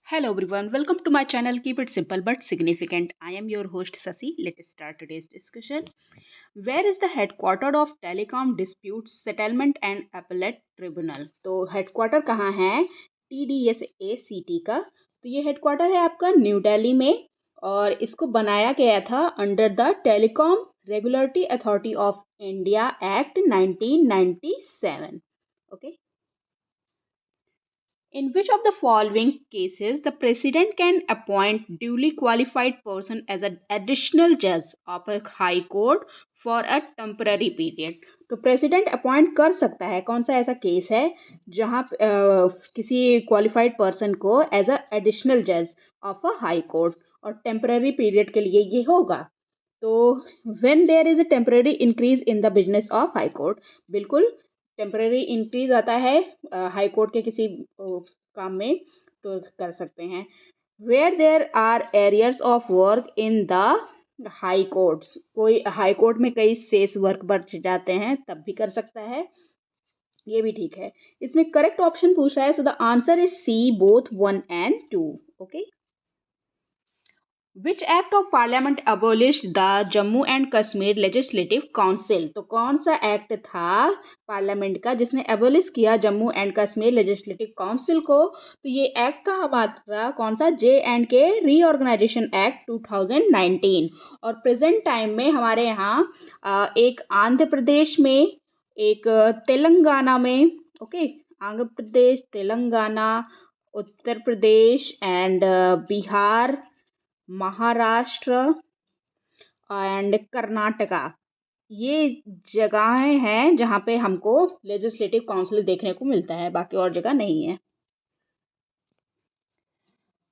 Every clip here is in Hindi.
Hello everyone, welcome to my channel. Keep it simple but significant. I am your host Sasi. Let's start today's discussion. Where is the headquarter of Telecom Disputes Settlement and Appellate Tribunal? तो हेडक्वार्टर कहाँ है TDSACT का? तो ये हेडक्वार्टर है आपका न्यू दिल्ली में और इसको बनाया गया था under the telecom regulatory authority of India act 1997. Okay. In which of the following cases the president can appoint duly qualified person as an additional judge of a high court for a temporary period? तो प्रेसिडेंट अपॉइंट कर सकता है, कौन सा ऐसा केस है जहाँ किसी क्वालिफाइड पर्सन को एज अ एडिशनल जज ऑफ अ हाई कोर्ट और टेम्पररी पीरियड के लिए ये होगा. तो when there is a temporary increase in the business of high court, बिल्कुल टेम्पररी इंक्रीज आता है हाई कोर्ट के किसी काम में तो कर सकते हैं. Where there are arrears of work in the high court, कोई हाई कोर्ट में कई सेस वर्क बढ़ जाते हैं तब भी कर सकता है. ये भी ठीक है. इसमें करेक्ट ऑप्शन पूछ रहा है, so the answer is C, both 1 and 2. Okay. Which act of parliament abolish the Jammu and Kashmir legislative council? तो कौन सा एक्ट था पार्लियामेंट का जिसने एबोलिश किया Jammu and Kashmir legislative council को? तो ये एक्ट था हमारा कौन सा, J&K रीऑर्गेनाइजेशन एक्ट 2019. और प्रेजेंट टाइम में हमारे यहाँ एक आंध्र प्रदेश में, एक तेलंगाना में, okay, Andhra Pradesh, Telangana, Uttar Pradesh and Bihar, Maharashtra and Karnataka, ये जगहें हैं जहाँ पे हमको लेजिस्लेटिव काउंसिल देखने को मिलता है, बाकी और जगह नहीं है.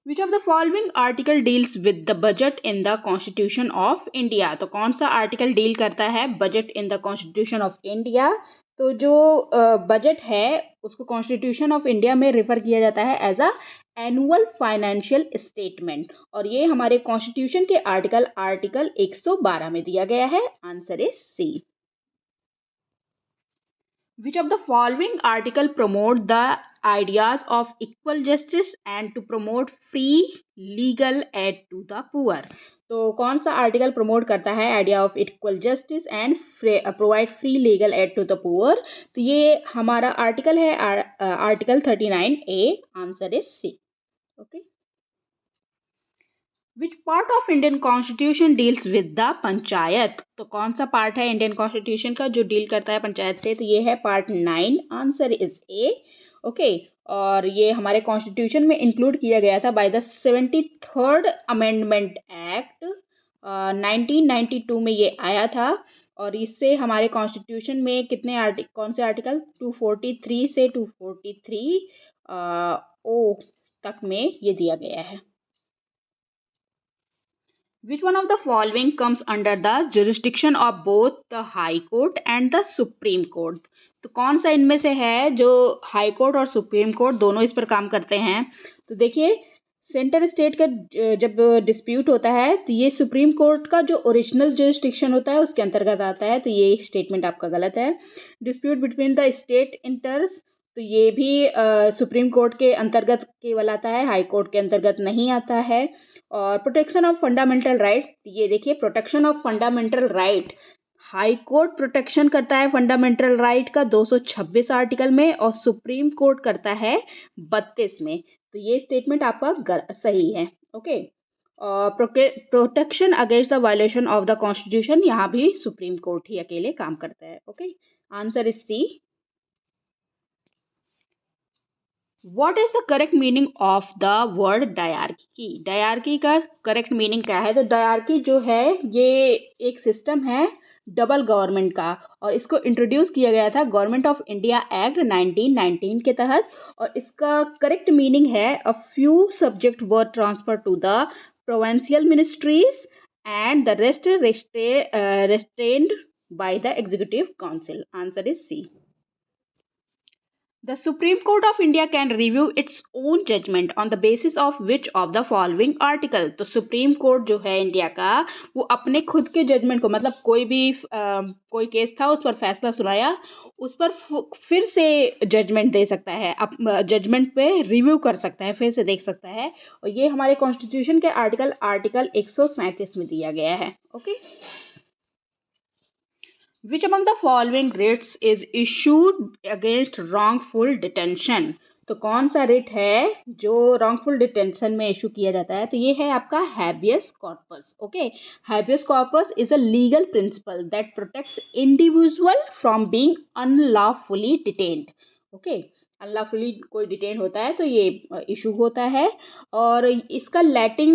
Which of the following article deals with the budget in the constitution of India? तो कौन सा आर्टिकल डील करता है budget in the constitution of India? तो जो बजट है उसको कॉन्स्टिट्यूशन ऑफ इंडिया में रेफर किया जाता है as a annual financial statement, और ये हमारे कॉन्स्टिट्यूशन के आर्टिकल 112 में दिया गया है. Answer is C. Which of the following article promote the ideas of equal justice and to promote free legal aid to the poor? तो कौन सा आर्टिकल प्रमोट करता है idea of equal justice and provide free legal aid to the poor? तो ये हमारा आर्टिकल है article 39A. Answer is C. Okay. Which part of Indian constitution deals with the panchayat? तो कौन सा पार्ट है इंडियन कॉन्स्टिट्यूशन का जो डील करता है पंचायत से? तो ये है part 9. Answer is a. Okay. और ये हमारे कॉन्स्टिट्यूशन में इंक्लूड किया गया था by the 73rd amendment act. 1992 में ये आया था और इससे हमारे कॉन्स्टिट्यूशन में कितने कौन से आर्टिकल 243 से 243 ओ तक में ये दिया गया है. Which one of the following comes under the jurisdiction of both the High Court and the Supreme Court? तो कौन सा इनमें से है जो हाई कोर्ट और सुप्रीम कोर्ट दोनों इस पर काम करते हैं? तो देखिए, सेंटर स्टेट का जब डिस्प्यूट होता है तो ये सुप्रीम कोर्ट का जो ओरिजिनल जुरिस्डिक्शन होता है उसके अंतर्गत आता है, तो ये स्टेटमेंट आपका गलत है. डिस्प्यूट बिटवीन द स्टेट इंटर्स, तो ये भी सुप्रीम कोर्ट के अंतर्गत केवल आता है, हाई कोर्ट के अंतर्गत नहीं आता है. और प्रोटेक्शन ऑफ फंडामेंटल राइट, ये देखिए protection of fundamental right, high court protection करता है फंडामेंटल राइट का 226 आर्टिकल में और सुप्रीम कोर्ट करता है 32 में. तो ये स्टेटमेंट आपका सही है. Okay. Protection against the violation of the constitution, यहाँ भी सुप्रीम कोर्ट ही अकेले काम करता है. Okay. Answer is C. What is the correct meaning of the word diarchy? Diarchy का करेक्ट मीनिंग क्या है? तो डायरकी जो है ये एक सिस्टम है डबल गवर्नमेंट का और इसको इंट्रोड्यूस किया गया था गवर्नमेंट ऑफ इंडिया एक्ट 1919 के तहत. और इसका करेक्ट मीनिंग है a few subject were transfer to the provincial ministries and the rest rested by the executive council. Answer is C. The Supreme Court of India can review its own judgment on the basis of which of the following article. तो सुप्रीम कोर्ट जो है इंडिया का, वो अपने खुद के जजमेंट को, मतलब कोई भी कोई केस था उस पर फैसला सुनाया, उस पर फिर से जजमेंट दे सकता है, अब जजमेंट पे रिव्यू कर सकता है, फिर से देख सकता है। और ये हमारे कॉन्स्टिट्यूशन के आर्टिकल 137 में दिया गया है। Okay, Which among the following writs is issued against wrongful detention? तो कौन सा रिट है जो wrongful detention में इशू किया जाता है? तो ये है आपका habeas corpus. Okay, habeas corpus is a legal principle that protects individual from being unlawfully detained. Okay, unlawfully कोई डिटेन होता है तो ये इशू होता है। और इसका लैटिन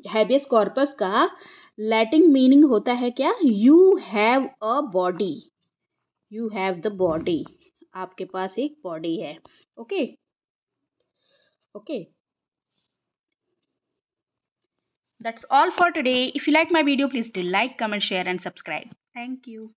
हैबियस कॉर्पस का लैटिन मीनिंग होता है क्या? You have a body, you have the body, आपके पास एक बॉडी है। Okay okay, that's all for today. If you like my video please do like, comment, share and subscribe. Thank you.